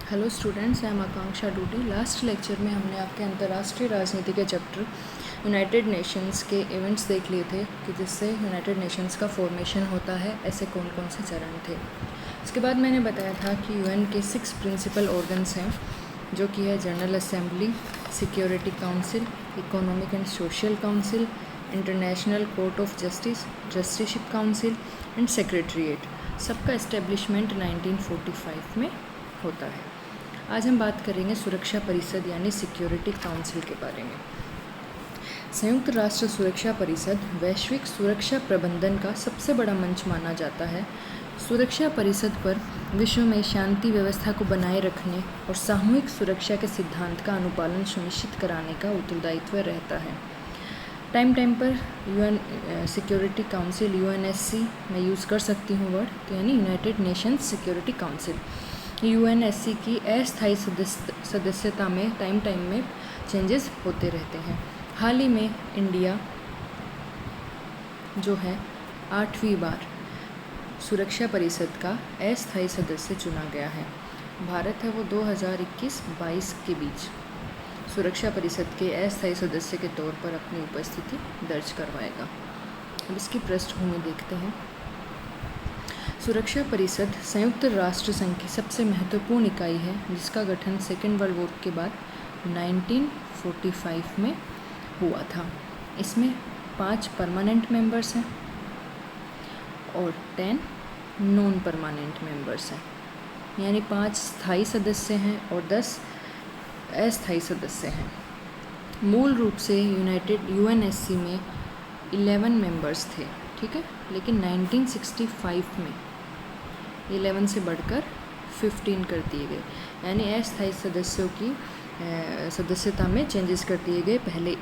Hello students, I am Akanksha Dudi. Last lecture में हमने आपके अंतर्राष्ट्रीय राजनीति के चैप्टर यूनाइटेड नेशंस के इवेंट्स देख लिए थे कि जिससे यूनाइटेड नेशंस का फॉर्मेशन होता है, ऐसे कौन कौन से चरण थे। उसके बाद मैंने बताया था कि यूएन के 6 प्रिंसिपल ऑर्गन्स हैं, जो कि है general assembly, security council, economic and social council, international court of justice, trusteeship council and secretariat. सबका इस्टेब्लिशमेंट 1945 में होता है। आज हम बात करेंगे सुरक्षा परिषद यानी सिक्योरिटी काउंसिल के बारे में। संयुक्त राष्ट्र सुरक्षा परिषद वैश्विक सुरक्षा प्रबंधन का सबसे बड़ा मंच माना जाता है। सुरक्षा परिषद पर विश्व में शांति व्यवस्था को बनाए रखने और सामूहिक सुरक्षा के सिद्धांत का अनुपालन सुनिश्चित कराने का उत्तरदायित्व रहता है। टाइम पर यूएन सिक्योरिटी काउंसिल यूएनएससी मैं यूज़ कर सकती हूँ वर्ड, तो यानी United Nations security council. UNSC की अस्थायी सदस्यता में टाइम में चेंजेस होते रहते हैं। हाल ही में इंडिया जो है 8वीं बार सुरक्षा परिषद का अस्थायी सदस्य चुना गया है। भारत है वो 2021-22 के बीच सुरक्षा परिषद के अस्थायी सदस्य के तौर पर अपनी उपस्थिति दर्ज करवाएगा। अब इसकी पृष्ठभूमि देखते हैं। सुरक्षा परिषद संयुक्त राष्ट्र संघ की सबसे महत्वपूर्ण इकाई है, जिसका गठन सेकेंड वर्ल्ड वॉर के बाद 1945 में हुआ था। इसमें 5 परमानेंट मेंबर्स हैं और 10 नॉन परमानेंट मेंबर्स हैं, यानी 5 स्थायी सदस्य हैं और 10 अस्थायी सदस्य हैं। मूल रूप से यूएनएससी में 11 मेंबर्स थे, ठीक है, लेकिन 1965 में 11 से बढ़कर 15 कर दिए गए, यानी अस्थायी सदस्यों की सदस्यता में चेंजेस कर दिए गए। पहले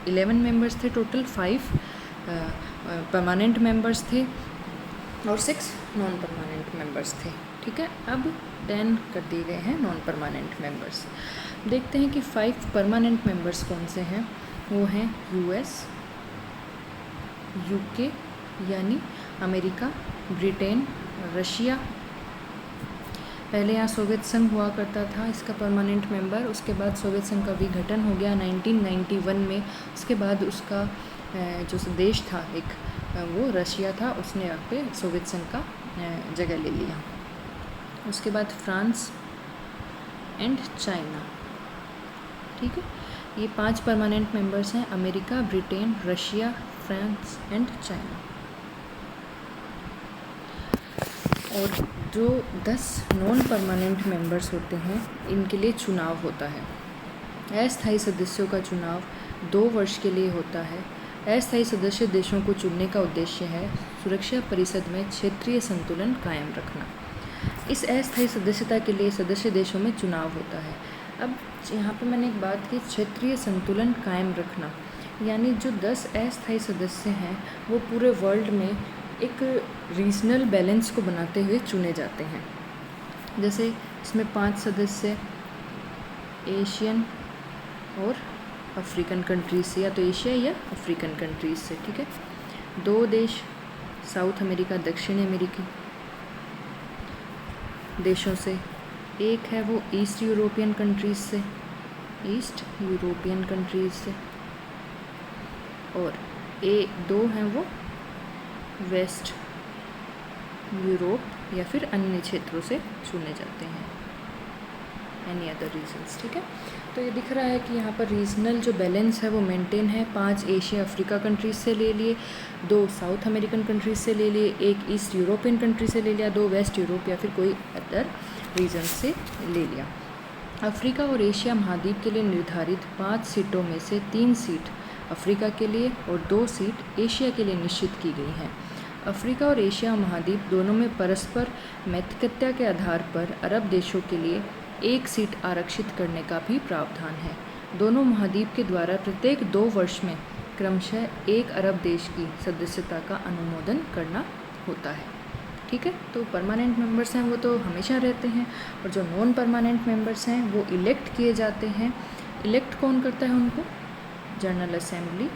11 मेंबर्स थे टोटल, 5 परमानेंट मेंबर्स थे और 6 नॉन परमानेंट मेंबर्स थे, ठीक है। अब 10 कर दिए गए हैं नॉन परमानेंट मेंबर्स। देखते हैं कि 5 परमानेंट मेंबर्स कौन से हैं। वो हैं यूएस, यूके यानी अमेरिका, ब्रिटेन, रशिया। पहले यहाँ सोवियत संघ हुआ करता था इसका परमानेंट मेंबर, उसके बाद सोवियत संघ का विघटन हो गया 1991 में। उसके बाद उसका जो देश था एक वो रशिया था, उसने यहाँ पे सोवियत संघ का जगह ले लिया। उसके बाद फ्रांस एंड चाइना, ठीक है। ये 5 परमानेंट मेंबर्स हैं, America, Britain, Russia, France and China. और जो 10 नॉन परमानेंट मेंबर्स होते हैं, इनके लिए चुनाव होता है। अस्थायी सदस्यों का चुनाव 2 वर्ष के लिए होता है। अस्थायी सदस्य देशों को चुनने का उद्देश्य है सुरक्षा परिषद में क्षेत्रीय संतुलन कायम रखना। इस अस्थायी सदस्यता के लिए सदस्य देशों में चुनाव होता है। अब यहाँ पे मैंने एक बात की, क्षेत्रीय संतुलन कायम रखना, यानी जो 10 अस्थायी सदस्य हैं वो पूरे वर्ल्ड में एक रीजनल बैलेंस को बनाते हुए चुने जाते हैं। जैसे इसमें 5 सदस्य एशियन और अफ्रीकन कंट्रीज से, या तो एशिया या अफ्रीकन कंट्रीज से, ठीक है। 2 देश साउथ अमेरिका, दक्षिण अमेरिकी देशों से। एक है वो ईस्ट यूरोपियन कंट्रीज से, और 2 हैं वो वेस्ट यूरोप या फिर अन्य क्षेत्रों से चुने जाते हैं, एनी अदर रीजन्स, ठीक है। तो ये दिख रहा है कि यहाँ पर रीजनल जो बैलेंस है वो मेंटेन है। 5 एशिया अफ्रीका कंट्रीज से ले लिए, 2 साउथ अमेरिकन कंट्रीज से ले लिए, 1 ईस्ट यूरोपियन कंट्री से ले लिया, 2 वेस्ट यूरोप या फिर कोई अदर रीजन से ले लिया। अफ्रीका और एशिया महाद्वीप के लिए निर्धारित 5 सीटों में से 3 सीट अफ्रीका के लिए और 2 सीट एशिया के लिए निश्चित की गई हैं। अफ्रीका और एशिया महाद्वीप दोनों में परस्पर मैत्रिकता के आधार पर अरब देशों के लिए 1 सीट आरक्षित करने का भी प्रावधान है। दोनों महाद्वीप के द्वारा प्रत्येक 2 वर्ष में क्रमशः 1 अरब देश की सदस्यता का अनुमोदन करना होता है, ठीक है। तो परमानेंट मेंबर्स हैं वो तो हमेशा रहते हैं, और जो नॉन परमानेंट मेंबर्स हैं वो इलेक्ट किए जाते हैं। इलेक्ट कौन करता है उनको? जनरल असेंबली,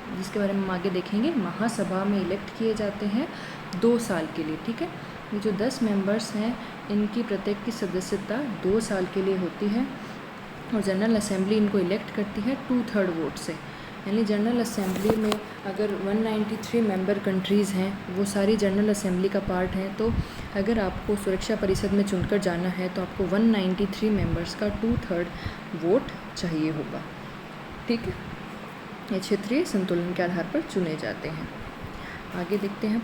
जिसके बारे में हम आगे देखेंगे। महासभा में इलेक्ट किए जाते हैं 2 साल के लिए, ठीक है। ये जो 10 मेंबर्स हैं इनकी प्रत्येक की सदस्यता 2 साल के लिए होती है और जनरल असेंबली इनको इलेक्ट करती है 2/3 वोट से। यानी जनरल असेंबली में अगर 193 मेंबर कंट्रीज़ हैं, वो सारी जनरल असेंबली का पार्ट हैं, तो अगर आपको सुरक्षा परिषद में चुनकर जाना है तो आपको 193 मेंबर्स का 2/3 वोट चाहिए होगा। ठीक है, ये क्षेत्रीय संतुलन के आधार पर चुने जाते हैं। आगे देखते हैं,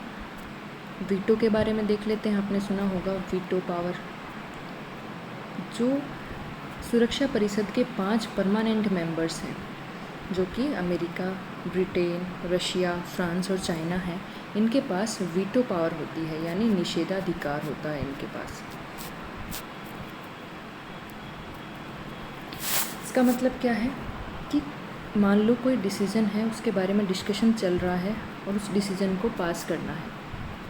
वीटो के बारे में देख लेते हैं। आपने सुना होगा वीटो पावर। जो सुरक्षा परिषद के 5 परमानेंट मेंबर्स हैं, जो कि अमेरिका, ब्रिटेन, रशिया, फ्रांस और चाइना हैं, इनके पास वीटो पावर होती है, यानी निषेधाधिकार होता है इनके पास। इसका मतलब क्या है कि मान लो कोई डिसीज़न है, उसके बारे में डिस्कशन चल रहा है और उस डिसीज़न को पास करना है।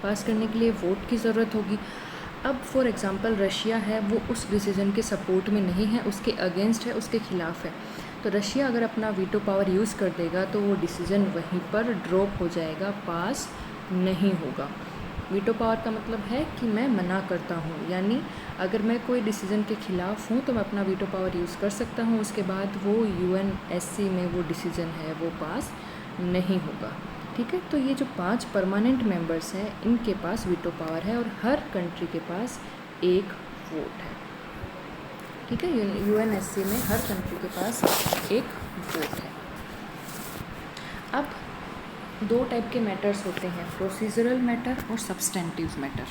पास करने के लिए वोट की ज़रूरत होगी। अब फॉर एग्ज़ाम्पल रशिया है, वो उस डिसीज़न के सपोर्ट में नहीं है, उसके अगेंस्ट है, उसके ख़िलाफ़ है। तो रशिया अगर अपना वीटो पावर यूज़ कर देगा तो वो डिसीज़न वहीं पर ड्रॉप हो जाएगा, पास नहीं होगा। वीटो पावर का मतलब है कि मैं मना करता हूँ, यानी अगर मैं कोई डिसीज़न के ख़िलाफ़ हूँ तो मैं अपना वीटो पावर यूज़ कर सकता हूँ, उसके बाद वो UNSC में वो डिसीज़न है वो पास नहीं होगा। ठीक है, तो ये जो 5 परमानेंट मेंबर्स हैं इनके पास वीटो पावर है और हर कंट्री के पास एक वोट है। ठीक है, UNSC में हर कंट्री के पास एक वोट है। अब 2 टाइप के मैटर्स होते हैं, प्रोसीजरल मैटर और सब्सटेंटिव मैटर।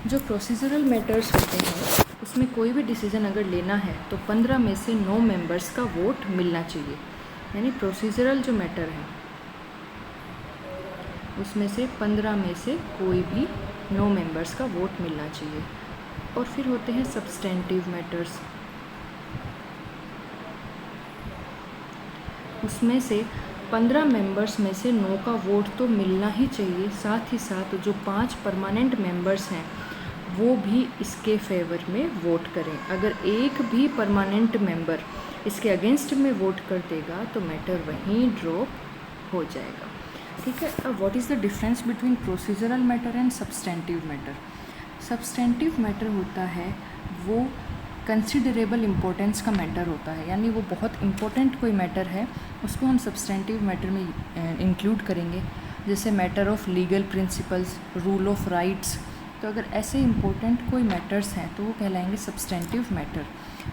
जो प्रोसीजरल मैटर्स होते हैं उसमें कोई भी डिसीज़न अगर लेना है तो 15 में से 9 मेंबर्स का वोट मिलना चाहिए। यानी प्रोसीजरल जो मैटर है उसमें से 15 में से कोई भी 9 मेंबर्स का वोट मिलना चाहिए। और फिर होते हैं सब्सटेंटिव मैटर्स, उसमें से 15 मेंबर्स में से 9 का वोट तो मिलना ही चाहिए, साथ ही साथ जो 5 परमानेंट मेंबर्स हैं वो भी इसके फेवर में वोट करें। अगर एक भी परमानेंट मेंबर इसके अगेंस्ट में वोट कर देगा तो मैटर वहीं ड्रॉप हो जाएगा। ठीक है, अब what is the difference between procedural matter and substantive matter. Substantive matter होता है वो कंसिडरेबल इम्पोर्टेंस का मैटर होता है, यानी वो बहुत इम्पोर्टेंट कोई मैटर है, उसको हम सब्सटेंटिव मैटर में इंक्लूड करेंगे। जैसे matter of legal principles, rule of rights. तो अगर ऐसे इम्पोर्टेंट कोई मैटर्स हैं तो वो कहलाएंगे सब्सटेंटिव मैटर।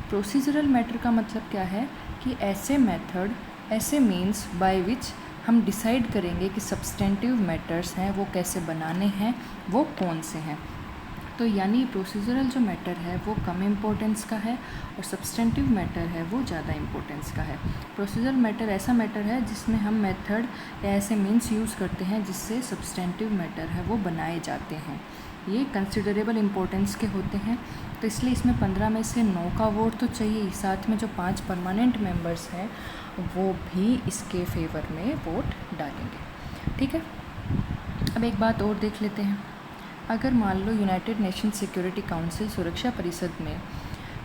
प्रोसीजरल मैटर का मतलब क्या है कि ऐसे मेथड, ऐसे मीन्स बाय विच हम डिसाइड करेंगे कि सब्सटेंटिव मैटर्स हैं वो कैसे बनाने हैं, वो कौन से हैं। तो यानी प्रोसीजरल जो मैटर है वो कम इम्पोर्टेंस का है और सब्सटेंटिव मैटर है वो ज़्यादा इम्पोर्टेंस का है। प्रोसीजरल मैटर ऐसा मैटर है जिसमें हम मेथड या ऐसे मीन्स यूज़ करते हैं जिससे सब्सटेंटिव मैटर है वो बनाए जाते हैं। ये कंसिडरेबल इम्पोर्टेंस के होते हैं, तो इसलिए इसमें 15 में से 9 का वोट तो चाहिए, साथ में जो 5 परमानेंट मेंबर्स हैं वो भी इसके फेवर में वोट डालेंगे। ठीक है, अब एक बात और देख लेते हैं। अगर मान लो यूनाइटेड नेशन सिक्योरिटी काउंसिल, सुरक्षा परिषद में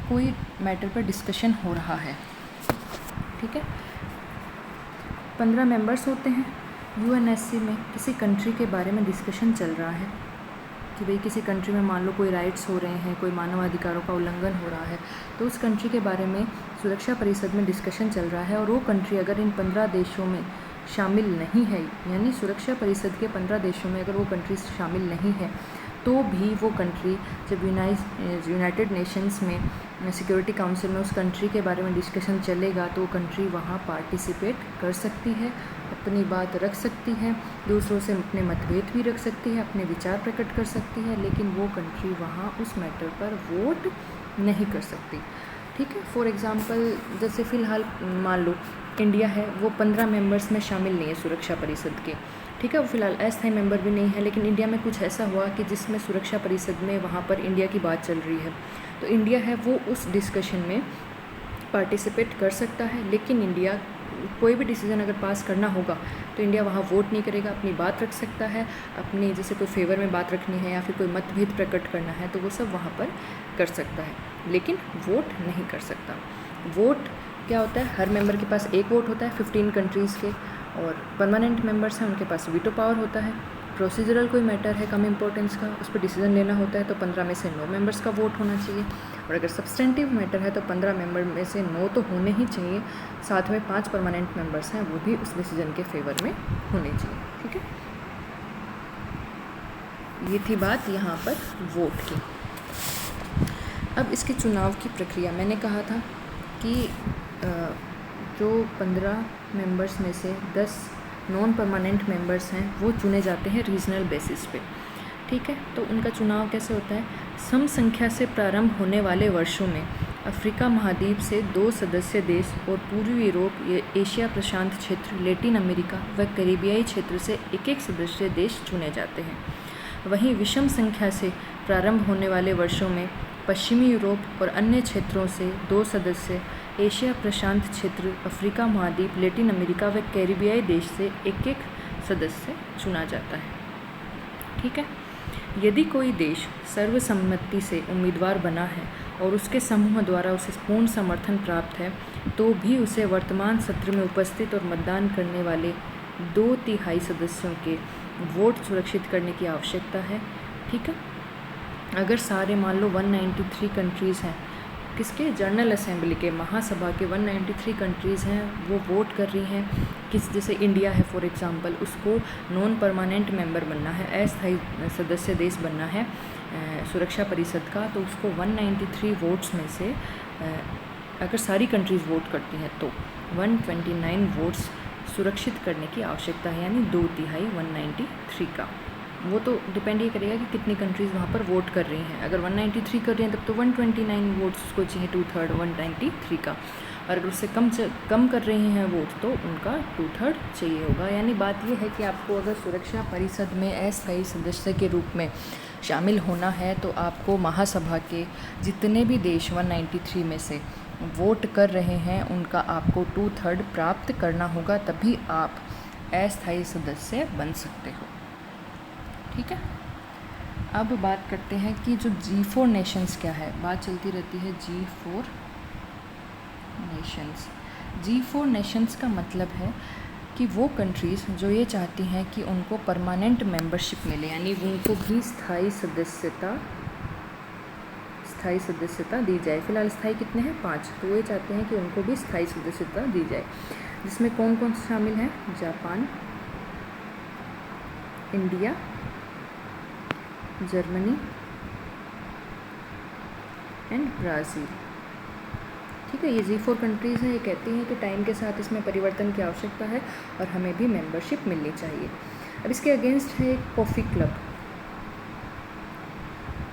कोई मैटर पर डिस्कशन हो रहा है, ठीक है, 15 मेंबर्स होते हैं, UNSC में किसी कंट्री के बारे में डिस्कशन चल रहा है कि भाई किसी कंट्री में मान लो कोई राइट्स हो रहे हैं, कोई मानवाधिकारों का उल्लंघन हो रहा है, तो उस कंट्री के बारे में सुरक्षा परिषद में डिस्कशन चल रहा है और वो कंट्री अगर इन 15 देशों में शामिल नहीं है, यानी सुरक्षा परिषद के 15 देशों में अगर वो कंट्री शामिल नहीं है, तो भी वो कंट्री जब यूनाइटेड नेशंस में सिक्योरिटी काउंसिल में उस कंट्री के बारे में डिस्कशन चलेगा तो वो कंट्री वहाँ पार्टिसिपेट कर सकती है, अपनी बात रख सकती है, दूसरों से अपने मतभेद भी रख सकती है, अपने विचार प्रकट कर सकती है, लेकिन वो कंट्री वहाँ उस मैटर पर वोट नहीं कर सकती। ठीक है, फॉर एग्ज़ाम्पल जैसे फ़िलहाल मान लो इंडिया है, वो 15 मेंबर्स में शामिल नहीं है सुरक्षा परिषद के, ठीक है, वो फ़िलहाल अस्थायी मेंबर भी नहीं है, लेकिन इंडिया में कुछ ऐसा हुआ कि जिसमें सुरक्षा परिषद में वहाँ पर इंडिया की बात चल रही है, तो इंडिया है वो उस डिस्कशन में पार्टिसिपेट कर सकता है, लेकिन इंडिया कोई भी डिसीज़न अगर पास करना होगा तो इंडिया वहाँ वोट नहीं करेगा, अपनी बात रख सकता है, अपनी जैसे कोई फेवर में बात रखनी है या फिर कोई मतभेद प्रकट करना है तो वो सब वहाँ पर कर सकता है, लेकिन वोट नहीं कर सकता। वोट क्या होता है, हर मेंबर के पास एक वोट होता है 15 कंट्रीज़ के, और परमानेंट मेंबर्स हैं उनके पास वीटो पावर होता है। प्रोसीजरल कोई मैटर है कम इम्पोर्टेंस का, उस पर डिसीजन लेना होता है तो 15 में से 9 मेंबर्स का वोट होना चाहिए। और अगर सब्सटेंटिव मैटर है तो 15 मेंबर में से 9 तो होने ही चाहिए, साथ में 5 परमानेंट मेंबर्स हैं वो भी उस डिसीजन के फेवर में होने चाहिए। ठीक है, ये थी बात यहाँ पर वोट की। अब इसके चुनाव की प्रक्रिया, मैंने कहा था कि जो 15 मेंबर्स में से 10 नॉन परमानेंट मेंबर्स हैं वो चुने जाते हैं रीजनल बेसिस पे। ठीक है, तो उनका चुनाव कैसे होता है? सम संख्या से प्रारंभ होने वाले वर्षों में अफ्रीका महाद्वीप से 2 सदस्य देश और पूर्वी यूरोप, एशिया प्रशांत क्षेत्र, लैटिन अमेरिका व कैरिबियाई क्षेत्र से एक सदस्य देश चुने जाते हैं। वहीं विषम संख्या से प्रारंभ होने वाले वर्षों में पश्चिमी यूरोप और अन्य क्षेत्रों से 2 सदस्य, एशिया प्रशांत क्षेत्र, अफ्रीका महाद्वीप, लैटिन अमेरिका व कैरिबियाई देश से एक सदस्य चुना जाता है। ठीक है, यदि कोई देश सर्वसम्मति से उम्मीदवार बना है और उसके समूह द्वारा उसे पूर्ण समर्थन प्राप्त है तो भी उसे वर्तमान सत्र में उपस्थित और मतदान करने वाले 2/3 सदस्यों के वोट सुरक्षित करने की आवश्यकता है। ठीक है, अगर सारे मान लो 193 कंट्रीज़ हैं, किसके? जनरल असेंबली के, महासभा के 193 कंट्रीज़ हैं, वो वोट कर रही हैं किस, जैसे इंडिया है फॉर एग्जांपल, उसको नॉन परमानेंट मेंबर बनना है, अस्थायी सदस्य देश बनना है सुरक्षा परिषद का, तो उसको 193 वोट्स में से अगर सारी कंट्रीज़ वोट करती हैं तो 129 वोट्स सुरक्षित करने की आवश्यकता है, यानी 2/3 193 का। वो तो डिपेंड ये करेगा कि कितनी कंट्रीज़ वहाँ पर वोट कर रही हैं। अगर 193 कर रही हैं तब तो 129 वोट्स उसको चाहिए, 2/3 193 का। और अगर उससे कम कर रही हैं वोट तो उनका 2/3 चाहिए होगा। यानी बात ये है कि आपको अगर सुरक्षा परिषद में अस्थायी सदस्य के रूप में शामिल होना है तो आपको महासभा के जितने भी देश 193 में से वोट कर रहे हैं उनका आपको 2/3 प्राप्त करना होगा, तभी आप अस्थायी सदस्य बन सकते हो। ठीक है, अब बात करते हैं कि जो G4 नेशंस क्या है। बात चलती रहती है G4 नेशंस। G4 नेशंस का मतलब है कि वो कंट्रीज़ जो ये चाहती हैं कि उनको परमानेंट मेंबरशिप मिले, यानी उनको भी स्थायी सदस्यता दी जाए। फिलहाल स्थायी कितने हैं? 5, तो ये चाहते हैं कि उनको भी स्थायी सदस्यता दी जाए, जिसमें कौन कौन शामिल हैं? Japan, India, Germany and Brazil. ठीक है, ये G4 कंट्रीज़ हैं। ये कहती हैं कि टाइम के साथ इसमें परिवर्तन की आवश्यकता है और हमें भी मेंबरशिप मिलनी चाहिए। अब इसके अगेंस्ट है कॉफ़ी क्लब।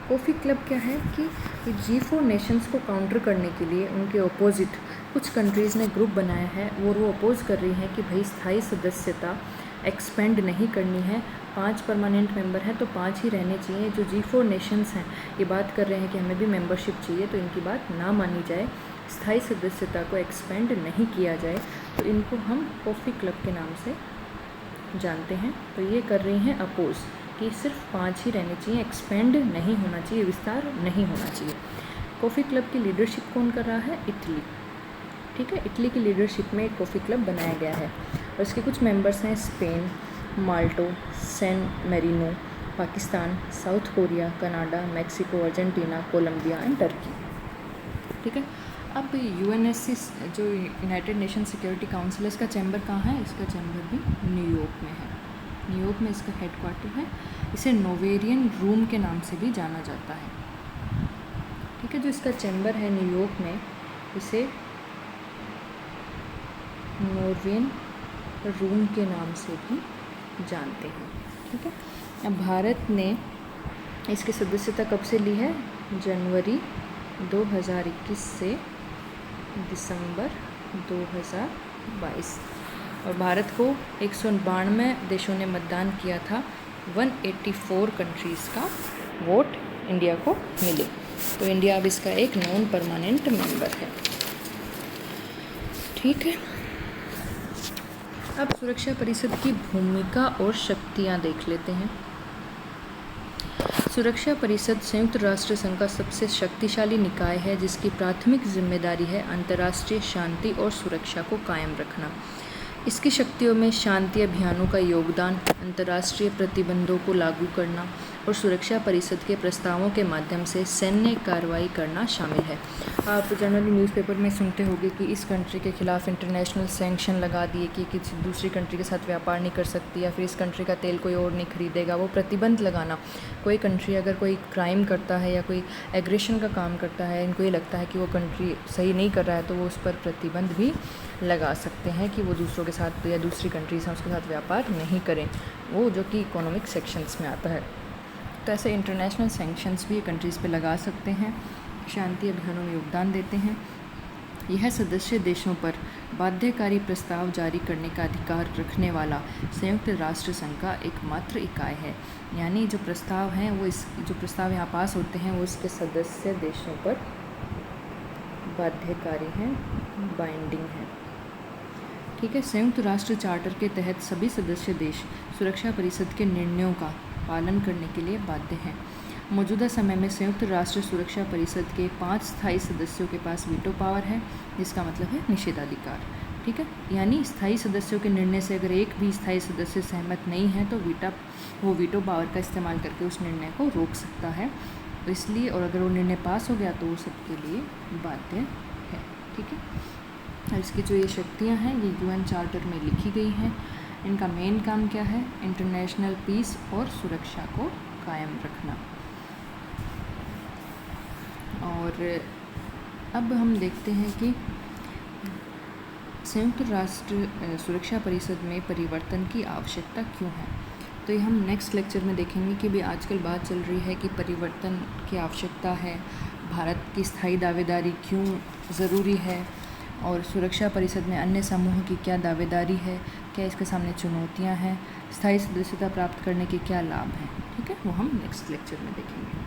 कॉफ़ी क्लब क्या है कि G4 नेशंस को काउंटर करने के लिए उनके अपोजिट कुछ कंट्रीज़ ने ग्रुप बनाया है और वो अपोज कर रही हैं कि भाई स्थायी सदस्यता एक्सपेंड नहीं करनी है, 5 परमानेंट मेंबर हैं तो 5 ही रहने चाहिए। जो G4 नेशंस हैं ये बात कर रहे हैं कि हमें भी मेंबरशिप चाहिए, तो इनकी बात ना मानी जाए, स्थायी सदस्यता को एक्सपेंड नहीं किया जाए, तो इनको हम कॉफ़ी क्लब के नाम से जानते हैं। तो ये कर रही हैं अपोज कि सिर्फ 5 ही रहने चाहिए, एक्सपेंड नहीं होना चाहिए, विस्तार नहीं होना चाहिए। कॉफ़ी क्लब की लीडरशिप कौन कर रहा है? इटली। ठीक है, इटली की लीडरशिप में एक कॉफ़ी क्लब बनाया गया है और इसके कुछ मेंबर्स हैं Spain, Malta, San Marino, Pakistan, South Korea, Canada, Mexico, Argentina, Colombia and Turkey. ठीक है, अब UNSC जो यूनाइटेड नेशन सिक्योरिटी काउंसिल है, इसका चैम्बर कहाँ है? इसका चैम्बर भी न्यूयॉर्क में है। न्यूयॉर्क में इसका हेडक्वार्टर है। इसे नोवेरियन रूम के नाम से भी जाना जाता है। ठीक है, जो इसका चैम्बर है न्यूयॉर्क में, इसे नोवेरियन रूम के नाम से भी जानते हैं। ठीक है, अब भारत ने इसकी सदस्यता कब से ली है? जनवरी 2021 से दिसंबर 2022। और भारत को 192 देशों ने मतदान किया था, 184 कंट्रीज़ का वोट इंडिया को मिले, तो इंडिया अब इसका एक नॉन परमानेंट मेंबर है। ठीक है, अब सुरक्षा परिषद की भूमिका और शक्तियाँ देख लेते हैं। सुरक्षा परिषद संयुक्त राष्ट्र संघ का सबसे शक्तिशाली निकाय है जिसकी प्राथमिक जिम्मेदारी है अंतर्राष्ट्रीय शांति और सुरक्षा को कायम रखना। इसकी शक्तियों में शांति अभियानों का योगदान, अंतर्राष्ट्रीय प्रतिबंधों को लागू करना और सुरक्षा परिषद के प्रस्तावों के माध्यम से सैन्य कार्रवाई करना शामिल है। आप जनरली न्यूज़पेपर में सुनते होंगे कि इस कंट्री के खिलाफ़ इंटरनेशनल सैंक्शन लगा दिए कि किसी दूसरी कंट्री के साथ व्यापार नहीं कर सकती, या फिर इस कंट्री का तेल कोई और नहीं खरीदेगा। वो प्रतिबंध लगाना, कोई कंट्री अगर कोई क्राइम करता है या कोई एग्रेशन का काम करता है, इनको ये लगता है कि वो कंट्री सही नहीं कर रहा है, तो वो उस पर प्रतिबंध भी लगा सकते हैं कि वो दूसरों के साथ या दूसरी कंट्रीज हैं उसके साथ व्यापार नहीं करें, वो जो कि इकोनॉमिक सेक्शंस में आता है। तो ऐसे इंटरनेशनल सैंक्शंस भी कंट्रीज़ पे लगा सकते हैं, शांति अभियानों में योगदान देते हैं। यह सदस्य देशों पर बाध्यकारी प्रस्ताव जारी करने का अधिकार रखने वाला संयुक्त राष्ट्र संघ का एकमात्र इकाई है। यानी जो प्रस्ताव हैं वो जो प्रस्ताव यहाँ पास होते हैं वो इसके सदस्य देशों पर बाध्यकारी हैं, बाइंडिंग है। ठीक है। संयुक्त राष्ट्र चार्टर के तहत सभी सदस्य देश सुरक्षा परिषद के निर्णयों का पालन करने के लिए बाध्य हैं। मौजूदा समय में संयुक्त राष्ट्र सुरक्षा परिषद के 5 स्थायी सदस्यों के पास वीटो पावर है, जिसका मतलब है निषेधाधिकार। ठीक है। यानी स्थायी सदस्यों के निर्णय से अगर एक भी स्थायी सदस्य सहमत नहीं है तो वो वीटो पावर का इस्तेमाल करके उस निर्णय को रोक सकता है। इसलिए और अगर वो निर्णय पास हो गया तो वो सबके लिए बाध्य है। ठीक है। और इसकी जो ये शक्तियाँ हैं ये यूएन चार्टर में लिखी गई हैं। इनका मेन काम क्या है? इंटरनेशनल पीस और सुरक्षा को कायम रखना। और अब हम देखते हैं कि संयुक्त राष्ट्र सुरक्षा परिषद में परिवर्तन की आवश्यकता क्यों है। तो ये हम नेक्स्ट लेक्चर में देखेंगे कि भी आजकल बात चल रही है कि परिवर्तन की आवश्यकता है, भारत की स्थायी दावेदारी क्यों ज़रूरी है, और सुरक्षा परिषद में अन्य समूहों की क्या दावेदारी है, क्या इसके सामने चुनौतियां हैं, स्थायी सदस्यता प्राप्त करने के क्या लाभ हैं। ठीक है, वो हम नेक्स्ट लेक्चर में देखेंगे।